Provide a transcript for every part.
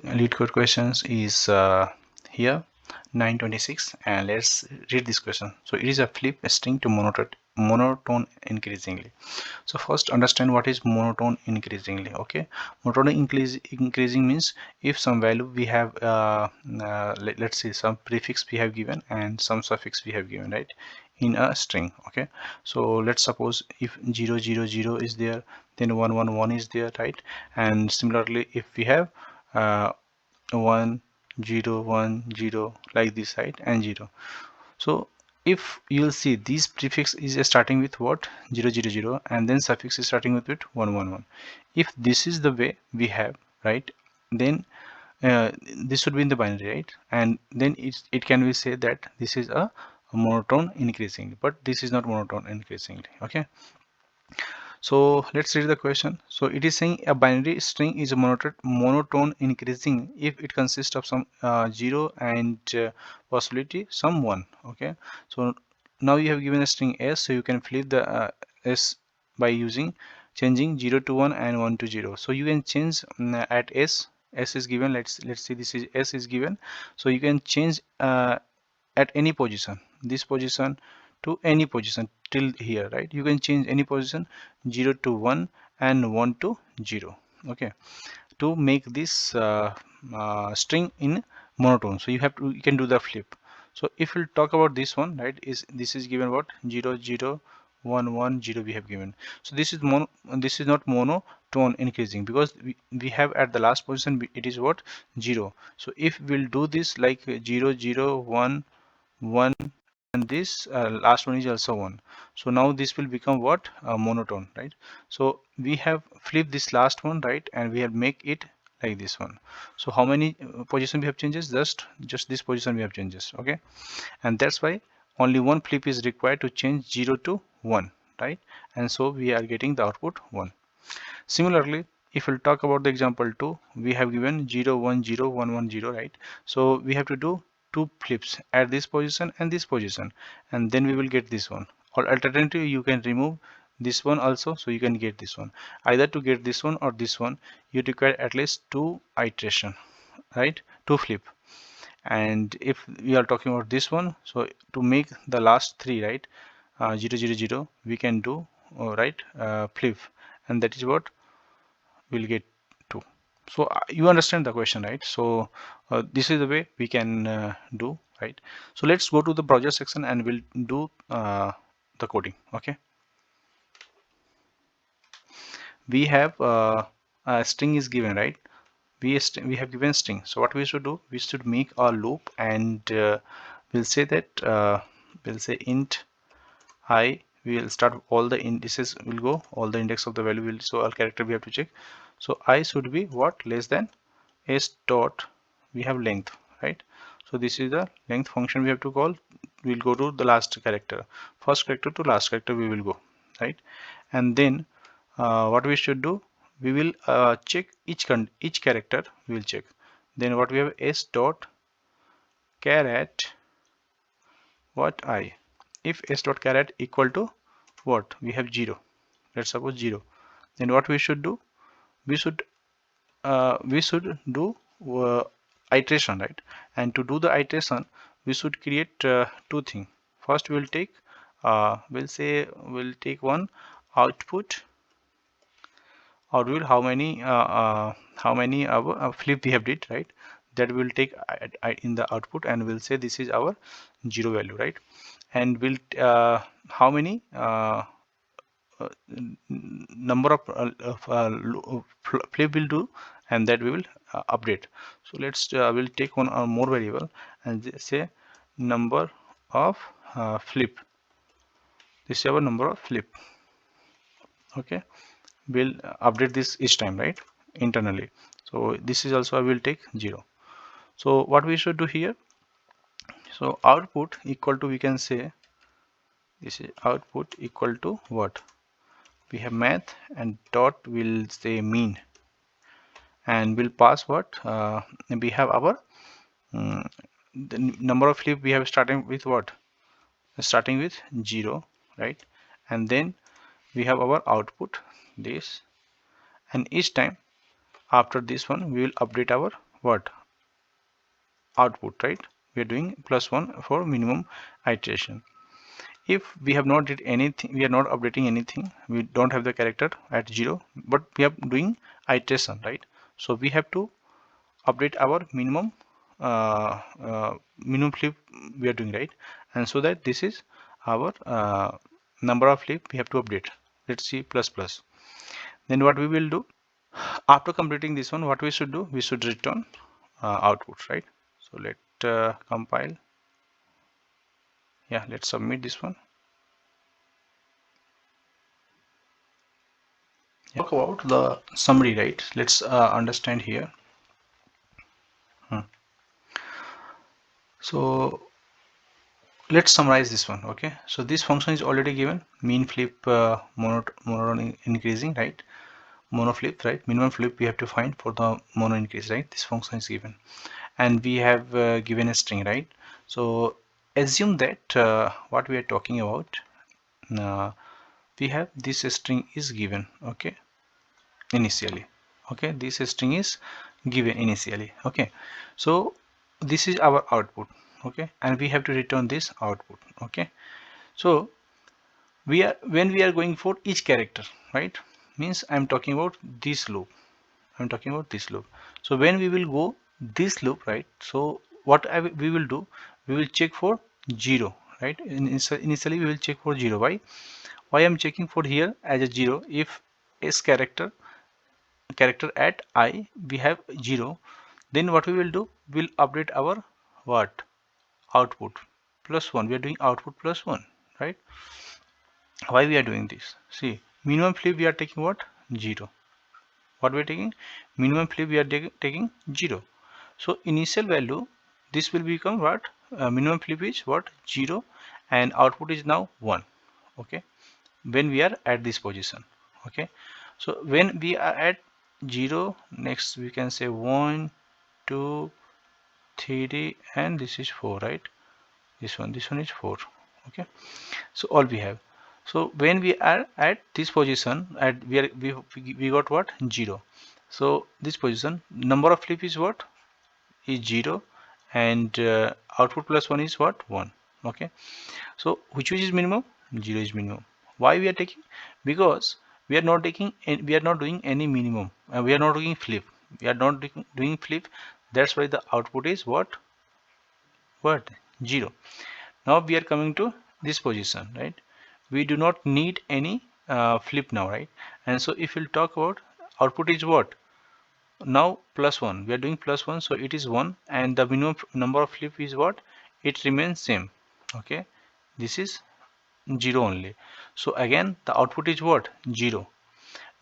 Lead code questions is here 926, and let's read this question. So it is a flip string to monotone increasingly. So first understand what is monotone increasingly. Okay, monotone increasing means if some value we have let's say some prefix we have given and some suffix we have given, right, in a string. Okay, so let's suppose if 000 is there, then 111 is there, right? And similarly if we have uh, 1 0 1 0 like this, right, and 0. So if you'll see this prefix is starting with what, 000, and then suffix is starting with 111. If this is the way we have, right, then this should be in the binary, right? And then it can be said that this is a monotone increasingly, but this is not monotone increasingly. Okay, so let's read the question. So it is saying a binary string is a monotone increasing if it consists of some 0 and possibility some 1. Okay, so now you have given a string s, so you can flip the s by using changing 0 to 1 and 1 to 0. So you can change at s is given. Let's see, this is s is given, so you can change at any position, this position to any position till here, right? You can change any position 0 to 1 and 1 to 0. Okay, to make this string in monotone, so you can do the flip. So if we'll talk about this one, right, is this is given what, 0 0 1 1 0 we have given. So this is this is not monotone increasing because we have at the last position it is what, 0. So if we'll do this like 0 0 1 1, and this last one is also 1, so now this will become what, monotone, right? So we have flipped this last one, right, and we have make it like this one. So how many position we have changes? Just this position we have changes. Okay, and that's why only one flip is required to change 0 to 1, right? And so we are getting the output 1. Similarly, if we'll talk about the example 2, we have given 0 1 0 1 1 0, right? So we have to do two flips at this position and this position, and then we will get this one. Or alternatively, you can remove this one also, so you can get this one. Either to get this one or this one, you require at least two iteration, right? Two flip. And if we are talking about this one, so to make the last three, right, 0 0 0, we can do right, flip, and that is what we'll get to. So you understand the question, right? So this is the way we can do, right? So let's go to the project section and we'll do the coding. Okay, we have a string is given, right? We have given string, so what we should do, we should make a loop, and we'll say that we'll say int I, we will start all the indices will go, all the index of the value will, so all character we have to check. So I should be what, less than s dot, we have length, right? So this is the length function we have to call. We'll go to the last character, first character to last character we will go, right? And then what we should do, we will check each character we will check. Then what we have, s dot caret what I, if s dot caret equal to what, we have 0, let's suppose 0, then what we should do, we should do iteration, right? And to do the iteration, we should create two things. First we'll take we'll take one output, or will how many flip we have did, right? That will take in the output, and we'll say this is our 0 value, right? And we'll how many number of flip will do, and that we will update. So let's we'll take one more variable and say number of flip. This is our number of flip. Okay, we'll update this each time, right, internally. So this is also I will take 0. So what we should do here, so output equal to, we can say this is output equal to what, we have math, and dot will say mean, and we'll pass what we have our the number of flip we have starting with what, starting with 0, right? And then we have our output this, and each time after this one we will update our what output, right? We are doing +1 for minimum iteration. If we have not did anything, we are not updating anything, we don't have the character at 0, but we are doing iteration, right? So we have to update our minimum flip we are doing, right? And so that this is our number of flip we have to update. Let's see plus plus. Then what we will do after completing this one, what we should do, we should return output, right? So let compile. Yeah, let's submit this one. Talk about the summary, right? Let's understand here. So let's summarize this one. Okay, so this function is already given, mean flip monotone increasing, right? Mono flip, right? Minimum flip we have to find for the mono increase, right? This function is given, and we have given a string, right? So assume that what we are talking about, uh, we have this string is given, okay, initially. Okay, this string is given initially. Okay, so this is our output. Okay, and we have to return this output. Okay, so we are when we are going for each character, right? Means I'm talking about this loop. I'm talking about this loop. So when we will go this loop, right? So what we will do, we will check for 0, right? Initially we will check for 0. Why I'm checking for here as a 0? If s character at I we have 0, then what we will do, we'll update our what output +1. We are doing output +1, right? Why we are doing this? See, minimum flip we are taking what 0. What we are taking, minimum flip we are taking 0. So initial value, this will become what minimum flip is what 0, and output is now 1. Okay, when we are at this position. Okay, so when we are at 0, next we can say 1 2 3, and this is 4, right? This one is 4. Okay, so all we have. So when we are at this position, at we got what 0. So this position, number of flip is what is 0, and output +1 is what 1. Okay, so which is minimum? 0 is minimum. Why we are taking? Because we are not taking, we are not doing any minimum. We are not doing flip. We are not doing flip. That's why the output is what 0. Now we are coming to this position, right? We do not need any flip now, right? And so if we'll talk about output is what now +1. We are doing +1, so it is 1, and the minimum number of flip is what it remains same. Okay, this is 0 only. So again the output is what 0.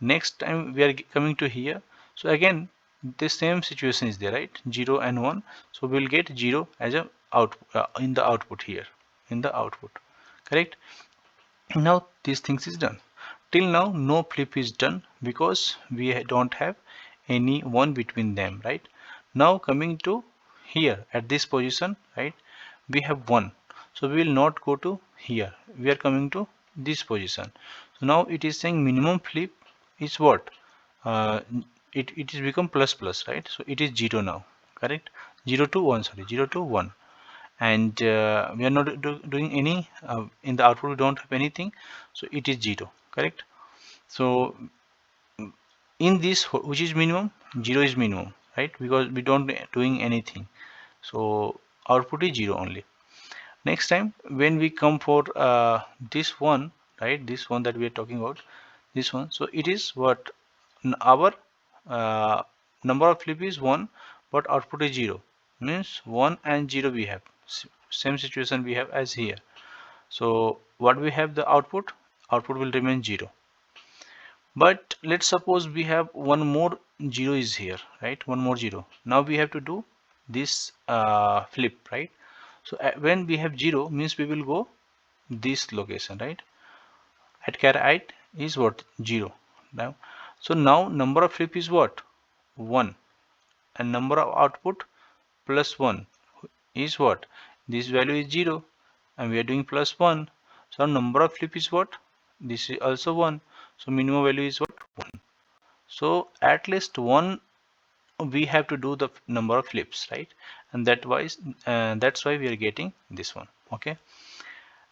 Next time we are coming to here, so again the same situation is there, right? 0 and 1, so we'll get 0 as a in the output here, in the output, correct? Now these things is done. Till now no flip is done because we don't have any one between them, right? Now coming to here at this position, right, we have 1, so we will not go to here, we are coming to this position. So now it is saying minimum flip is what uh, it is become plus plus, right? So it is 0 now, correct? 0 to 1, sorry, 0 to 1, and we are not doing any in the output, we don't have anything, so it is 0, correct? So in this, which is minimum, 0 is minimum, right? Because we don't doing anything, so output is 0 only. Next time when we come for this one, right, this one that we are talking about, this one, so it is what our uh, number of flip is 1, but output is 0, means 1 and 0 we have same situation we have as here. So what we have, the output will remain 0. But let's suppose we have one more 0 is here, right? One more 0. Now we have to do this flip, right? So when we have 0 means we will go this location, right? At char 8 is what 0 now. So now number of flip is what 1, and number of output +1 is what, this value is 0, and we are doing +1, so number of flip is what, this is also 1, so minimum value is what 1. So at least one we have to do the number of flips, right? And that's why we are getting this one. Okay.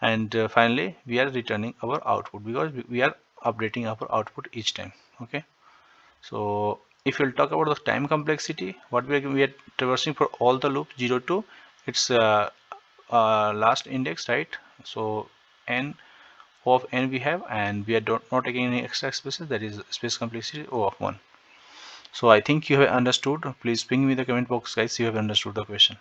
And finally we are returning our output because we are updating our output each time. Okay. So if we'll talk about the time complexity, what we are traversing for all the loops 0 to its last index, right? So n of n we have, and we are not taking any extra spaces, that is space complexity O of 1. So I think you have understood. Please ping me in the comment box, guys, you have understood the question.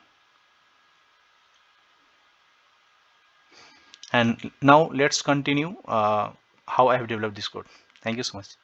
And now let's continue how I have developed this code. Thank you so much.